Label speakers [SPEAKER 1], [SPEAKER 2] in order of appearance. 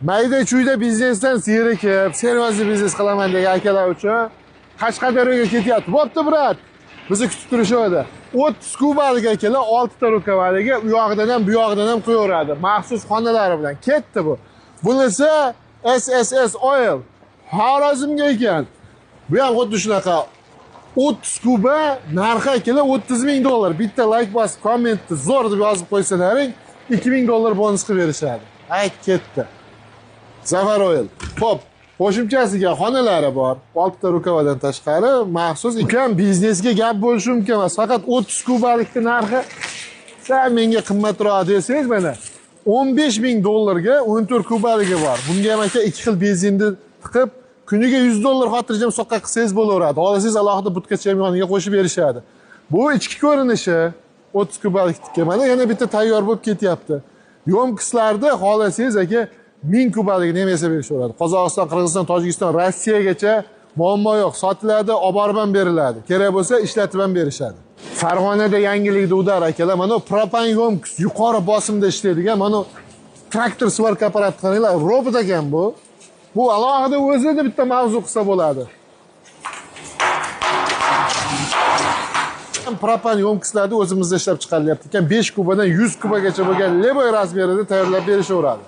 [SPEAKER 1] mayda chuyda biznesdan zerikib, seriyozli biznes qilaman degan akalar uchun Qashqadaryoga ketyapti. Bo'pti, brat. Bizni kutib turishadi. 30 kubalik akalar 6 ta rukavaliga u yoqdan ham, bu yoqdan ham qo'yaveradi. Maxsus xonalari bilan ketdi bu. Bunisi SSS Oil. Xorazmga ekan. Bu ham xuddi shunaqa 30 kuba narxi akalar $30,000. Bitta like bosib, kommentni zo'r deb yozib qo'ysalaring, $2,000 bonus qilib berishadi. Ay ketdi. Zafar Oil. Xo'p, qo'shimchasiga xonalari bor. 6 ta rukavadan tashqari maxsus ukam biznesga gap bo'lishi mumkin emas. Faqat 30 kubalikning narxi sal menga qimmatroq desangiz, mana $15,000 ga 14 kubaligi bor. Bunga ham aka 2 xil benzinni tiqib, kuniga $100 xotirjam soqqa qilsangiz bo'laveradi. Xohlasangiz alohida budkacha ham yoniga qo'shib berishadi. Bu ichki ko'rinishi 30 kubalikniki. Mana yana bitta tayyor bo'lib ketyapti. Yo'mkislarda xohlasangiz aka 1000 kubaligini ham yasab berishaveradi. Qozog'iston, Qirg'iziston, Tojikiston, Rossiyagacha muammo yo'q. Sotiladi, olib borib ham beriladi. Kerak bo'lsa ishlatib ham berishadi. Farg'onada yangilikda udar akalar, mana propan yo'mkis yuqori bosimda ishlaydigan, mana traktor svarka apparati qaranglar, robot ekan bu. Bu alohida o'zida bitta mavzu qilsa bo'ladi. Propan yo'mkislarda o'zimizda ishlab chiqarilyapti ekan, 5 kubadan 100 kubagacha bo'lgan leboy razmerida tayyorlab berishaveradi.